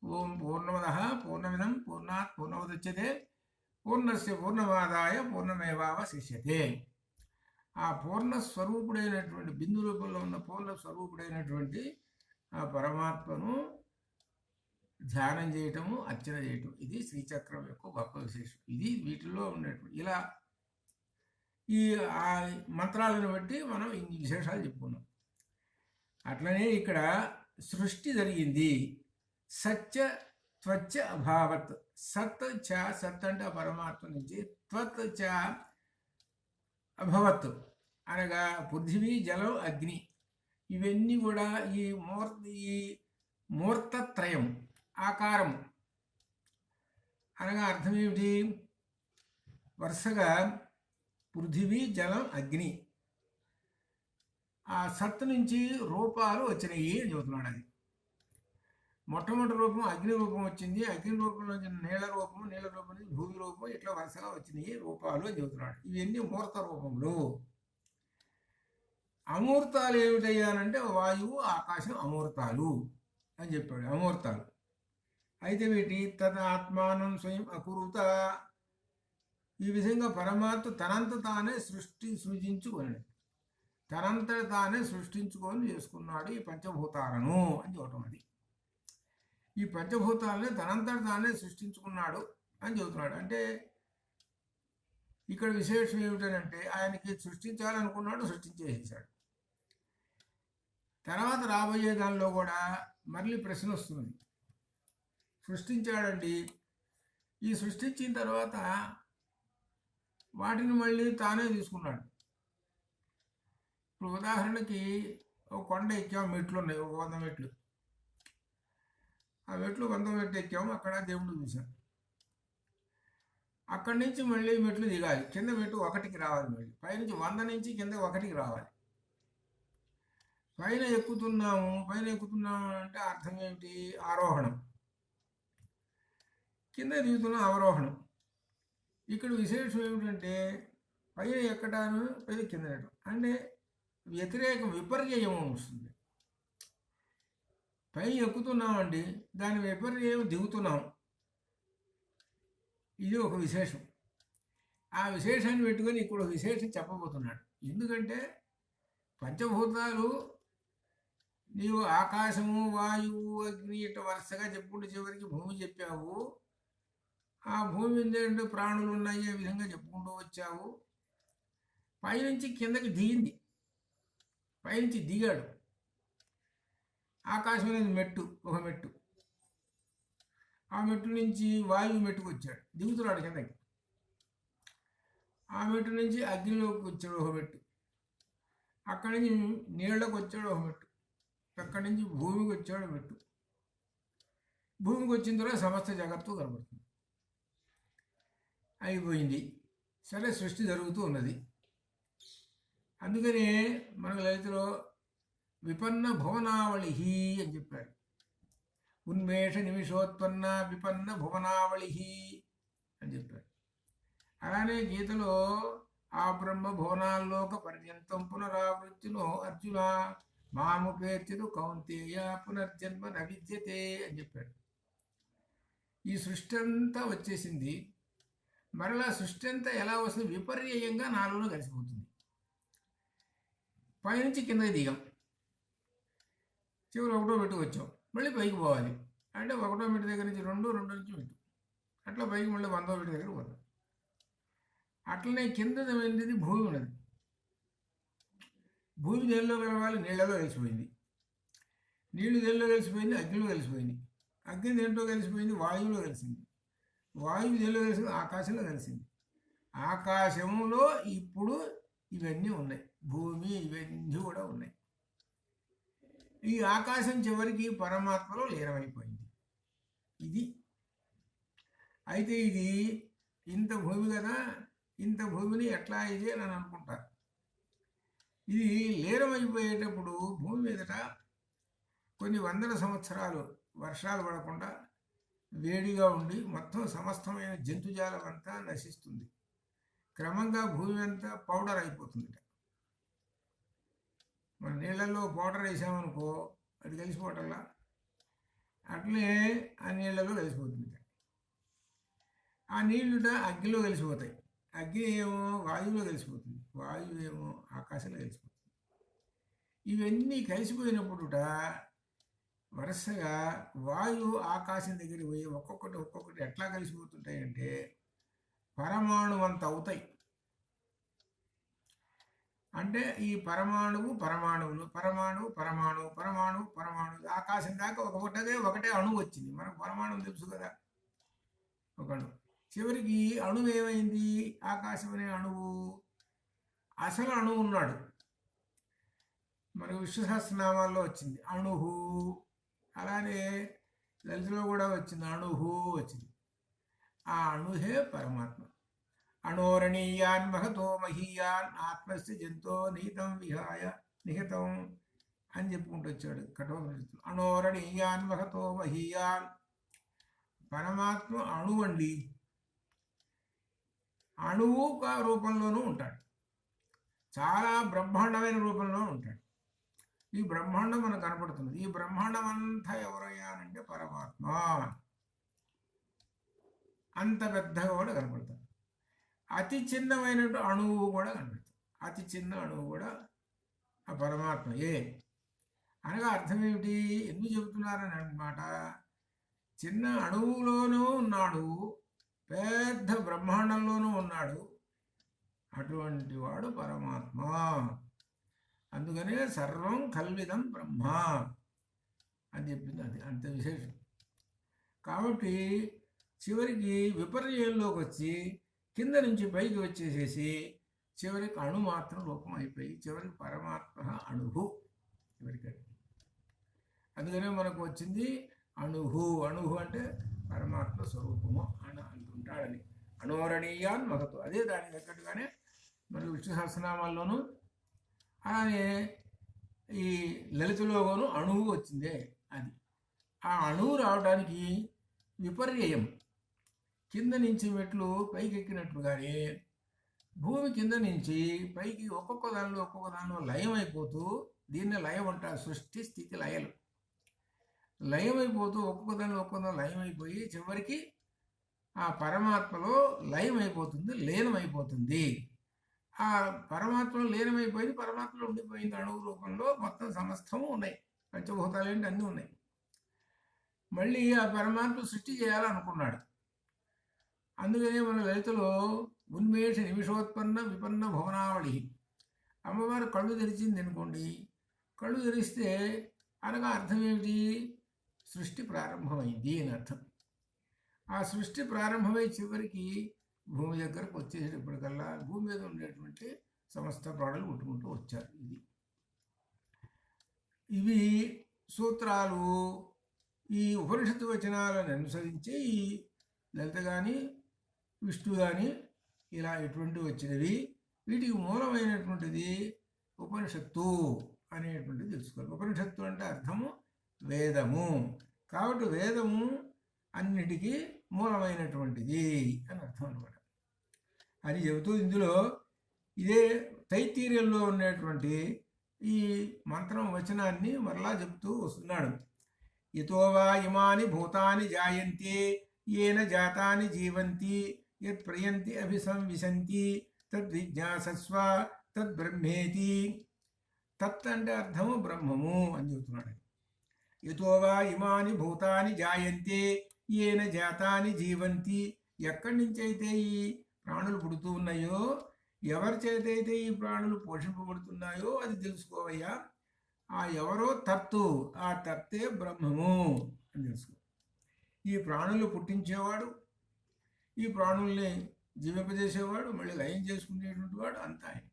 ఓం పూర్ణమదః పూర్ణమిదం పూర్ణాత్ పూర్ణముదచ్యతే పూర్ణస్య పూర్ణమాదాయ పూర్ణమేవావశిష్యతే. ఆ పూర్ణస్వరూపుడైనటువంటి బిందు రూపంలో ఉన్న పూర్ణస్వరూపుడైనటువంటి ఆ పరమాత్మను ధ్యానం చేయటము, అర్చన చేయటం, ఇది శ్రీచక్రం యొక్క గొప్ప విశేషం. ఇది వీటిల్లో ఉన్నటువంటి ఇలా ఈ ఆ మంత్రాలను బట్టి మనం ఇన్ని విశేషాలు చెప్పుకున్నాం. అట్లనే ఇక్కడ సృష్టి జరిగింది. సత్య త్వచ్చ అభావత్. సత్ చ, సత్ అంటే పరమాత్మ నుంచి, త్వత్ చ అభవత్ అనగా పృథివీ, జలం, అగ్ని ఇవన్నీ కూడా ఈ మూర్తత్రయం ఆకారం అనగా అర్థం ఏమిటి? వరుసగా పృథివీ, జలం, అగ్ని ఆ సత్తు నుంచి రూపాలు వచ్చినాయి అని చెబుతున్నాడు. అది మొట్టమొదటి రూపం అగ్ని రూపం వచ్చింది. అగ్ని రూపంలో నీళ్ళ రూపము, నీళ్ళ రూపం నుంచి భూమి రూపం, ఇట్లా వరుసగా వచ్చినాయి రూపాలు అని చెబుతున్నాడు. ఇవన్నీ మూర్త రూపంలో. అమూర్తాలు ఏమిటయ్యానంటే వాయువు, ఆకాశం అమూర్తాలు అని చెప్పాడు. అమూర్తాలు అయితే వీటి తన ఆత్మానం స్వయం అకురుత. ఈ విధంగా పరమాత్మ తనంత తానే సృజించుకొని తనంతట తానే సృష్టించుకొని చేసుకున్నాడు ఈ పంచభూతాలను అని చెప్పటం. అది ఈ పంచభూతాలని తనంతట తానే సృష్టించుకున్నాడు అని చెబుతున్నాడు. అంటే ఇక్కడ విశేషం ఏమిటంటే ఆయనకి సృష్టించాలనుకున్నాడు, సృష్టించేసాడు. తర్వాత రాబోయే దానిలో కూడా మళ్ళీ ప్రశ్న వస్తుంది. సృష్టించాడండి, ఈ సృష్టించిన తర్వాత వాటిని మళ్ళీ తానే తీసుకున్నాడు. ఇప్పుడు ఉదాహరణకి ఒక కొండ ఎక్కాము, మెట్లు ఉన్నాయి, ఒక 100 మెట్లు. ఆ మెట్లు 100 మెట్లు ఎక్కాము, అక్కడ దేవుడు చూసాం. అక్కడి నుంచి మళ్ళీ మెట్లు దిగాలి, కింద మెట్టు 1కి రావాలి, మళ్ళీ పైనుంచి 100 నుంచి కింద 1కి రావాలి. పైన ఎక్కుతున్నాము అంటే అర్థం ఏమిటి? ఆరోహణం. కింద దిగుతున్నాం, అవరోహణం. ఇక్కడ విశేషం ఏమిటంటే పైన ఎక్కడాను, పైన కింద ఎక్కడం అంటే వ్యతిరేకం, విపర్యయం వస్తుంది. పైన ఎక్కుతున్నామండి, దాని విపర్యయం దిగుతున్నాం. ఇది ఒక విశేషం. ఆ విశేషాన్ని పెట్టుకొని ఇప్పుడు విశేషం చెప్పబోతున్నాడు. ఎందుకంటే పంచభూతాలు నీవు ఆకాశము, వాయువు, అగ్ని ఇట్లా వరుసగా చెప్పుకుంటూ చివరికి భూమి చెప్పావు. ఆ భూమి ఏంటంటే ప్రాణులు ఉన్నాయి, ఆ విధంగా చెప్పుకుంటూ వచ్చావు. పైనుంచి కిందకి దిగింది, పైనుంచి దిగాడు. ఆకాశం అనేది మెట్టు, ఒక మెట్టు. ఆ మెట్టు నుంచి వాయువు మెట్టుకు వచ్చాడు, దిగుతున్నాడు కిందకి. ఆ మెట్టు నుంచి అగ్నిలోకి వచ్చాడు ఒక మెట్టు. అక్కడి నుంచి నీళ్ళకి వచ్చాడు ఒక మెట్టు. అక్కడి నుంచి భూమికి వచ్చాడు మెట్టు. భూమికి వచ్చిన తర్వాత సమస్త జగత్తు కనబడుతుంది. అయిపోయింది. సరే, సృష్టి జరుగుతూ ఉన్నది. అందుకనే మనకు లలితలో విపన్న భువనావళి అని చెప్పారు. ఉన్మేష నిమిషోత్పన్న విపన్న భువనావళి అని చెప్పారు. అలానే గీతలో ఆ బ్రహ్మ భువనాల్లోక పర్యంతం పునరావృత్తిలో అర్జున మాముపేర్చిదు కౌంతేయ పునర్జన్మ నవిద్యతే అని చెప్పాడు. ఈ సృష్టి అంతా వచ్చేసింది. మరలా సృష్టి అంతా ఎలా వస్తుంది? విపర్యంగా నాలుగులో కలిసిపోతుంది. పైనుంచి కిందకి దిగాం, చివరి 1వ మెట్టు వచ్చాం, మళ్ళీ పైకి పోవాలి అంటే 1వ మెట్టు దగ్గర నుంచి 2 నుంచి మెట్టు, అట్లా పైకి మళ్ళీ 100వ మెట్టు దగ్గర పోతాం. అట్లనే కింద ఏంటిది? భూమి ఉన్నది. భూమి దేనిలో కలవాలి? నీళ్ళలో కలిసిపోయింది. నీళ్లు దేనిలో కలిసిపోయింది? అగ్నిలో కలిసిపోయింది. అగ్ని దేంట్లో కలిసిపోయింది? వాయువులో కలిసింది. వాయువు దేనిలో కలిసింది? ఆకాశంలో కలిసింది. ఆకాశంలో ఇప్పుడు ఇవన్నీ ఉన్నాయి, భూమి ఇవన్నీ కూడా ఉన్నాయి. ఈ ఆకాశం చివరికి పరమాత్మలో లీనమైపోయింది. ఇది అయితే ఇది ఇంత భూమి కదా, ఇంత భూమిని ఎట్లా ఇది అని అనుకుంటారు. ఇది లీనమైపోయేటప్పుడు భూమి మీదట కొన్ని 100 సంవత్సరాలు వర్షాలు పడకుండా వేడిగా ఉండి మొత్తం సమస్తమైన జంతుజాలం అంతా నశిస్తుంది. క్రమంగా భూమి అంతా పౌడర్ అయిపోతుంది. మన నీళ్ళల్లో పౌడర్ వేసామనుకో, అది కలిసిపోవటంలా అట్లే ఆ నీళ్ళలో కలిసిపోతుంది. ఆ నీళ్ళుట అగ్నిలో కలిసిపోతాయి. అగ్ని ఏమో వాయువులో కలిసిపోతుంది, వాయువు ఏమో ఆకాశంలో కలిసిపోతుంది. ఇవన్నీ కలిసిపోయినప్పుడుట వరుసగా వాయువు ఆకాశం దగ్గరికి పోయి ఒక్కొక్కటి ఎట్లా కలిసిపోతుంటాయంటే పరమాణువంత అవుతాయి. అంటే ఈ పరమాణువులు పరమాణువు ఆకాశం దాకా ఒకటే అణువు వచ్చింది. మనకు పరమాణువు తెలుసు కదా, ఒక అణువు. చివరికి అణువు ఏమైంది? ఆకాశం అనే అణువు అసలు అణువు ఉన్నాడు. మనకు విష్ణు సహస్రనామాల్లో వచ్చింది అణుహు, అలానే లలితలో కూడా వచ్చింది అణుహు వచ్చింది. ఆ అణుహే పరమాత్మ. అణోరణీయాన్ మహతో మహీయాన్ ఆత్మస్య జంతో నిహితం అని చెప్పుకుంటూ వచ్చాడు కఠోపనిషత్తులు. అణోరణీయాన్ మహతో మహీయాన్, పరమాత్మ అణువండి. అణువు రూపంలోనూ ఉంటాడు, చాలా బ్రహ్మాండమైన రూపంలో ఉంటాడు. ఈ బ్రహ్మాండం మనకు కనపడుతుంది. ఈ బ్రహ్మాండం అంతా ఎవరయ్యానంటే పరమాత్మ. అంత పెద్దగా కూడా కనపడుతుంది. అతి చిన్నమైన అణువు కూడా కనపడుతుంది. అతి చిన్న అణువు కూడా ఆ పరమాత్మయే. అనగా అర్థం ఏమిటి? ఎందుకు చెబుతున్నారని అన్నమాట. చిన్న అణువులోనూ ఉన్నాడు, పెద్ద బ్రహ్మాండంలోనూ ఉన్నాడు. అటువంటి వాడు పరమాత్మ. అందుకనే సర్వం కల్విదం బ్రహ్మ అని చెప్పింది. అది అంత విశేషం. కాబట్టి చివరికి విపర్యంలోకి వచ్చి కింద నుంచి పైకి వచ్చేసేసి చివరికి అణు మాత్రం రూపం అయిపోయి చివరికి పరమాత్మ అణువు చివరికి. అందుకనే మనకు వచ్చింది అణుహు. అణుహు అంటే పరమాత్మ స్వరూపము అని అంటుంటాడని. అణోరణీయాన్ మహతో, అదే దానికి తగ్గట్టుగానే మరి విష్ణు సహస్రనామాల్లోనూ అలానే ఈ లలితలోనూ అణువు వచ్చిందే. అది ఆ అణువు రావడానికి విపర్యయం, కింద నుంచి మెట్లు పైకి ఎక్కినట్లుగానే భూమి కింద నుంచి పైకి ఒక్కొక్క దానిలో లయం అయిపోతూ, దీన్ని లయం అంటారు. సృష్టి స్థితి లయలు లయమైపోతూ ఒక్కొక్క దానిలో లయం అయిపోయి చివరికి ఆ పరమాత్మలో లయం అయిపోతుంది, లీనమైపోతుంది. ఆ పరమాత్మలో లీనమైపోయింది, పరమాత్మలో ఉండిపోయింది. అణువు రూపంలో మొత్తం సమస్తము ఉన్నాయి, పంచభూతాలు ఏంటి అన్నీ ఉన్నాయి. మళ్ళీ ఆ పరమాత్మ సృష్టి చేయాలనుకున్నాడు. అందుకనే మన లలితలో ఉన్మేష నిమిషోత్పన్న విపన్న భువనావళి. అమ్మవారు కళ్ళు తెరిచింది అనుకోండి, కళ్ళు తెరిస్తే అనగా అర్థం ఏమిటి? సృష్టి ప్రారంభమైంది అని అర్థం. ఆ సృష్టి ప్రారంభమై చివరికి భూమి దగ్గరకు వచ్చేటప్పటికల్లా భూమి మీద ఉండేటువంటి సమస్త ప్రాణులు పుట్టుకుంటూ వచ్చారు. ఇవి సూత్రాలు ఈ ఉపనిషత్తు వచనాలను అనుసరించి ఈ లలిత కానీ విష్ణు కానీ ఇలా ఎటువంటివి వచ్చినవి, వీటికి మూలమైనటువంటిది ఉపనిషత్తు అనేటువంటిది తెలుసుకోవాలి. ఉపనిషత్తు అంటే అర్థము వేదము. కాబట్టి వేదము అన్నిటికీ మూలమైనటువంటిది అని అర్థం అనమాట. అని చెబుతూ ఇందులో ఇదే తైత్తీర్యంలో ఉన్నటువంటి ఈ మంత్రం వచనాన్ని మరలా చెబుతూ వస్తున్నాడు. యతోవా ఇమాని భూతాని జాయంతే ఏన జాతాని జీవంతి యత్ ప్రయంతి అభిసంవిశంతి తద్విజ్ఞాసస్వ తద్బ్రహ్మేతి. తత్ అంటే అర్థము బ్రహ్మము అని చెబుతున్నాడు. యతోవా ఇమాని భూతాని జాయంతే ఏన జాతాని జీవంతి. ఎక్కడి నుంచి అయితే ఈ ప్రాణులు పుడుతూ ఉన్నాయో, ఎవరి చేతైతే ఈ ప్రాణులు పోషింపబడుతున్నాయో అది తెలుసుకోవయ్యా. ఆ ఎవరో తత్తు, ఆ తత్తే బ్రహ్మము అని తెలుసుకో. ఈ ప్రాణులు పుట్టించేవాడు, ఈ ప్రాణుల్ని జీవింపజేసేవాడు, మళ్ళీ లయం చేసుకునేటువంటి వాడు అంతా ఆయన.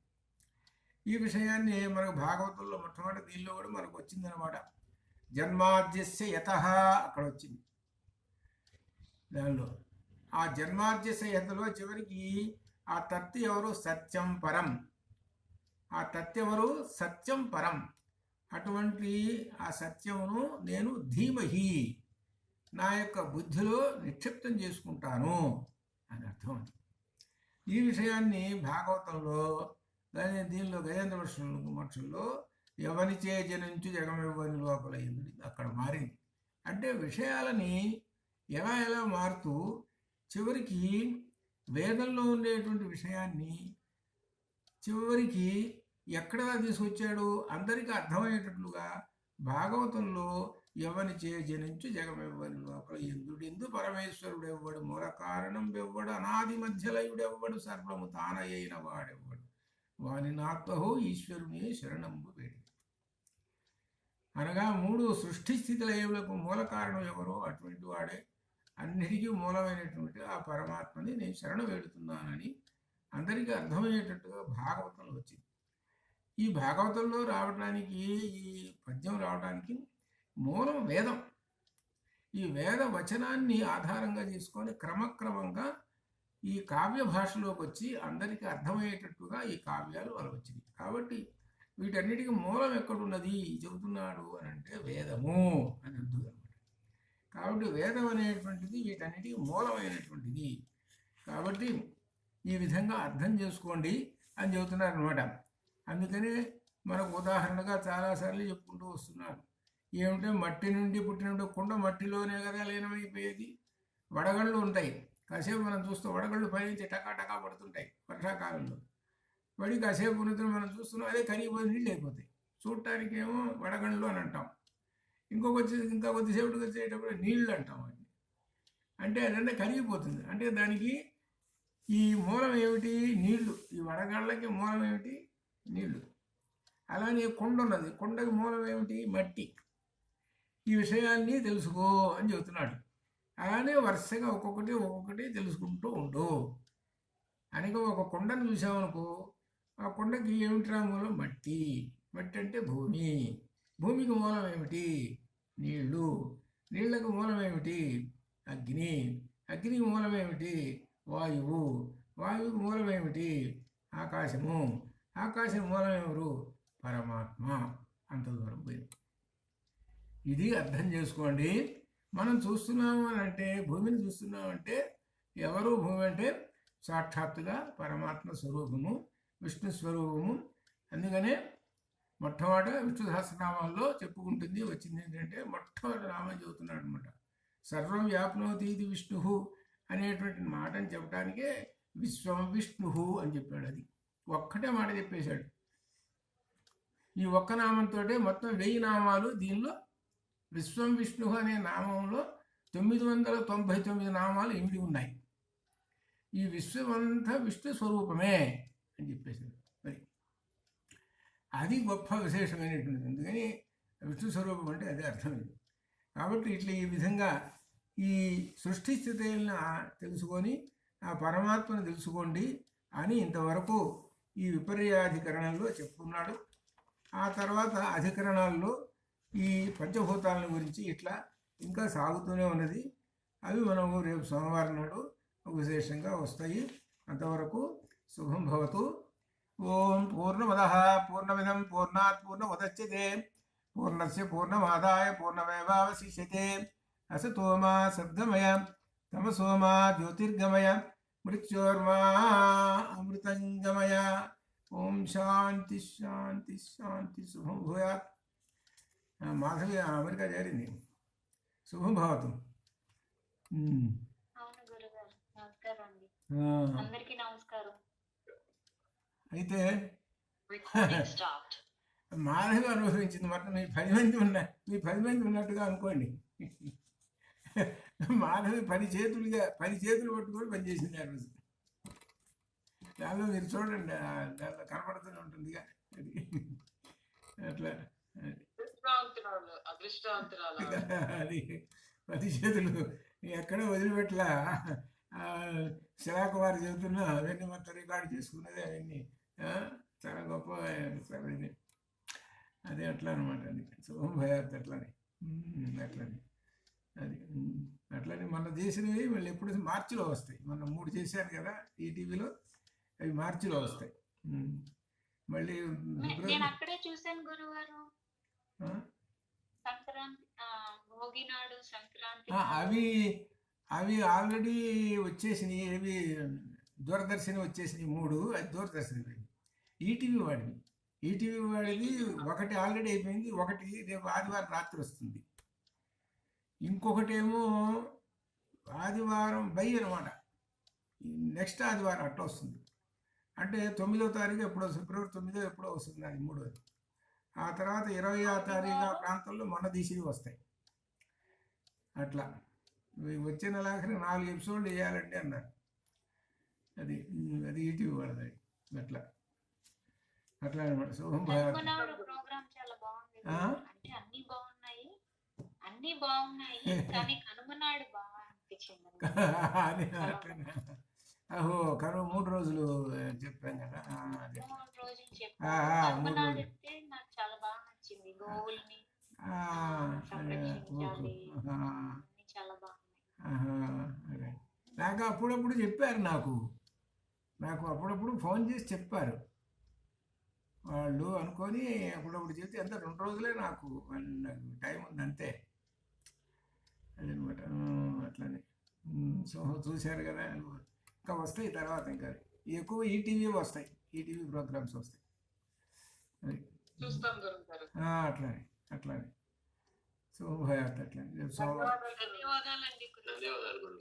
ఈ విషయాన్ని మనకు భాగవతంలో మొట్టమొదటి దీనిలో కూడా మనకు వచ్చిందనమాట. జన్మాద్యస్య యతః అక్కడ వచ్చింది. దానిలో ఆ జన్మాద్యస్య యతలో చివరికి ఆ తత్తు ఎవరు? సత్యం పరం. ఆ తత్తు ఎవరు? సత్యం పరం. అటువంటి ఆ సత్యమును నేను ధీమహి, నా యొక్క బుద్ధిలో నిక్షిప్తం చేసుకుంటాను అని అర్థం. ఈ విషయాన్ని భాగవతంలో దీనిలో గజేంద్ర మోక్షంలో ఎవనిచే జనించు జగమివ్వని లోపల అక్కడ మారింది. అంటే విషయాలని ఎలా ఎలా మారుతూ చివరికి వేదంలో ఉండేటువంటి విషయాన్ని చివరికి ఎక్కడ తీసుకొచ్చాడు? అందరికీ అర్థమయ్యేటట్లుగా భాగవతంలో ఎవని చే జనించు జగమెవ్వని లోపల ఎందుడెందు పరమేశ్వరుడు ఎవ్వడు మూల కారణం ఎవ్వడు అనాది మధ్యలయుడెవ్వడు సర్వము తానయైన వాడెవ్వడు వాని నాత్మహో ఈశ్వరుని శరణంబు వేడి. అనగా మూడు సృష్టి స్థితిలయములకు మూల కారణం ఎవరో అటువంటి వాడే అన్నిటికీ మూలమైనటువంటి ఆ పరమాత్మని నేను శరణ వేడుతున్నానని అందరికీ అర్థమయ్యేటట్టుగా భాగవతంలో వచ్చింది. ఈ భాగవతంలో రావడానికి, ఈ పద్యం రావడానికి మూలం వేదం. ఈ వేద వచనాన్ని ఆధారంగా చేసుకొని క్రమక్రమంగా ఈ కావ్య భాషలోకి వచ్చి అందరికీ అర్థమయ్యేటట్టుగా ఈ కావ్యాలు అలా వచ్చినాయి. కాబట్టి వీటన్నిటికీ మూలం ఎక్కడున్నది చెబుతున్నాడు అని అంటే వేదము అని అర్థం అనమాట. కాబట్టి వేదం అనేటువంటిది వీటన్నిటికీ మూలమైనటువంటిది. కాబట్టి ఈ విధంగా అర్థం చేసుకోండి అని చెబుతున్నారు అనమాట. అందుకనే మనకు ఉదాహరణగా చాలాసార్లు చెప్పుకుంటూ వస్తున్నారు. ఏమిటంటే మట్టి నుండి పుట్టినప్పుడు కుండ మట్టిలోనే కదా లీనమైపోయేది. వడగళ్ళు ఉంటాయి, కాసేపు మనం చూస్తూ వడగళ్ళు పైనుంచి టకా పడుతుంటాయి వర్షాకాలంలో. పడి కాసేపు ఉన్నప్పుడు మనం చూస్తున్నాం, అదే కరిగిపోయి నీళ్ళు అయిపోతాయి. చూడటానికి ఏమో వడగళ్ళు అని అంటాం. ఇంకా కొద్దిసేపటికి వచ్చేటప్పుడు నీళ్ళు అంటాం. అది అంటే అదంటే కరిగిపోతుంది. అంటే దానికి ఈ మూలం ఏమిటి? నీళ్లు. ఈ వడగళ్ళకి మూలం ఏమిటి? నీళ్లు. అలానే కొండ ఉన్నది, కొండకి మూలం ఏమిటి? మట్టి. ఈ విషయాన్ని తెలుసుకో అని చెబుతున్నాడు. అలానే వరుసగా ఒక్కొక్కటి తెలుసుకుంటూ ఉండు. అనగా ఒక కొండను చూసామనుకో, ఆ కొండకి ఏమిటిరా మూలం? మట్టి. మట్టి అంటే భూమి. భూమికి మూలం ఏమిటి? నీళ్లు. నీళ్లకు మూలం ఏమిటి? అగ్ని. అగ్నికి మూలం ఏమిటి? వాయువు. వాయువుకి మూలం ఏమిటి? ఆకాశము. ఆకాశం మూలం ఎవరు? పరమాత్మ. అంత దూరం పోయింది. ఇది అర్థం చేసుకోండి. మనం చూస్తున్నాము అని అంటే, భూమిని చూస్తున్నామంటే ఎవరు భూమి అంటే సాక్షాత్తుగా పరమాత్మ స్వరూపము, విష్ణు స్వరూపము. అందుకనే మొట్టమొదట విష్ణు సహస్రనామాల్లో చెప్పుకుంటుంది వచ్చింది ఏంటంటే, మొట్టమొదటి నామం చెబుతున్నాడు అనమాట. సర్వం వ్యాప్నోతి ఇది విష్ణు అనేటువంటి మాటని చెప్పడానికే విశ్వం విష్ణు అని చెప్పాడు. అది ఒక్కటే మాట చెప్పేశాడు. ఈ ఒక్క నామంతో మొత్తం 1000 నామాలు దీనిలో విశ్వం విష్ణు అనే నామంలో 999 నామాలు ఇమిడి ఉన్నాయి. ఈ విశ్వమంతా విష్ణు స్వరూపమే అని చెప్పేశాడు. మరి అది గొప్ప విశేషమైనటువంటిది. అందుకని విష్ణు స్వరూపం అంటే అదే అర్థమైంది. కాబట్టి ఇట్లా ఈ విధంగా ఈ సృష్టి స్థితులను తెలుసుకొని ఆ పరమాత్మను తెలుసుకోండి అని ఇంతవరకు ఈ విపర్యాధికరణంలో చెప్పుకున్నాడు. ఆ తర్వాత అధికరణాల్లో ఈ పంచభూతాల గురించి ఇట్లా ఇంకా సాగుతూనే ఉన్నది. అవి మనము రేపు సోమవారం నాడు విశేషంగా వస్తాయి. అంతవరకు శుభం భవతు. ఓం పూర్ణమదః పూర్ణమిదం పూర్ణాత్ పూర్ణముదచ్యతే పూర్ణస్య పూర్ణమాదాయ పూర్ణమేవావశిష్యతే. అసతో మా సద్గమయ తమసో మా జ్యోతిర్గమయ మృత్యోర్మా అమృతంగమయ. ఓం శాంతి శాంతి శాంతి. శుభం భూయాత్. మాధవి అమెరికా చేరింది. శుభం భవతు. అవును గురుగారు, నమస్కారం అండి. అందరికీ నమస్కారం. అయితే మాధవి అనుభవించింది మొత్తం. మీ 10 మంది ఉన్నట్టుగా అనుకోండి. మాధవి 10 చేతులు పట్టుకొని పనిచేసింది ఆ రోజు. దానిలో మీరు చూడండి, దానిలో కనపడుతూనే ఉంటుందిగా. అది అట్లా అది 10 చేతులు ఎక్కడో వదిలిపెట్లా. శిలాకుమారి చెబుతున్నా అవన్నీ మొత్తం రికార్డు చేసుకున్నది. అవన్నీ చాలా గొప్ప ఇది. అదే అట్లా అనమాట. అది శుభం భయాత్. అట్లని అట్లని మొన్న చేసినవి మళ్ళీ ఎప్పుడు మార్చిలో వస్తాయి. మొన్న 3 చేశాను కదా ఈటీవీలో, అవి మార్చిలో వస్తాయి. మళ్ళీ నేను అక్కడే చూశాను గురుగారు. సంక్రాంతి, భోగి నాడు, సంక్రాంతి అవి ఆల్రెడీ వచ్చేసినాయి. అవి దూరదర్శన్ వచ్చేసినాయి 3. అది దూరదర్శన్. ఈటీవీ వాడిది ఒకటి ఆల్రెడీ అయిపోయింది. ఒకటి రేపు ఆదివారం రాత్రి వస్తుంది. ఇంకొకటేమో ఆదివారం అనమాట, నెక్స్ట్ ఆదివారం అట్లా వస్తుంది. అంటే 9వ తారీఖు ఎప్పుడో, ఫిబ్రవరి 9 ఎప్పుడో వస్తుంది. అది 3వది. ఆ తర్వాత 20వ తారీఖు ఆ ప్రాంతంలో మొన్న తీసినవి వస్తాయి. అట్లా వచ్చే నెలాఖరి 4 ఎపిసోడ్లు వేయాలండి అన్నారు. అది ఈటీవీ వాళ్ళది. అట్లా అట్లా అనమాట. శుభం భయాత్. కనుమనాడు ప్రోగ్రామ్ చాలా బాగుంది. ఆ? అంటే అన్ని బాగున్నాయి కానీ కనుమనాడు బాగా అనిపించింది. అది అట్లనే. అహో కనుమ 3 రోజులు చెప్పాం కదా. అదే 3 రోజులు ఆ, చెప్పాను. ఆ, 3 కనుమనాడు రోజులు. అంటే నాకు చాలా బాగా నచ్చింది. గోవుల్ని అదే సంరక్షించాలి, ఓకే. అన్ని చాలా బాగున్నాయి. అదే నాకు అప్పుడప్పుడు చెప్పారు. నాకు అప్పుడప్పుడు ఫోన్ చేసి చెప్పారు వాళ్ళు అనుకొని. అప్పుడప్పుడు చెప్తే ఎంత 2 రోజులే నాకు టైం ఉంది అంతే. అదనమాట. అట్లనే. సో చూశారు కదా. ఇంకా వస్తాయి తర్వాత. ఇంకా ఎక్కువ ఈటీవీ వస్తాయి. ఈటీవీ ప్రోగ్రామ్స్ వస్తాయి. అది చూస్తాం గురుగారు. అట్లానే సో భయాత్ అట్లనే. సో ధన్యవాదాలండి గురుగారు. ధన్యవాదాలు గురుగారు.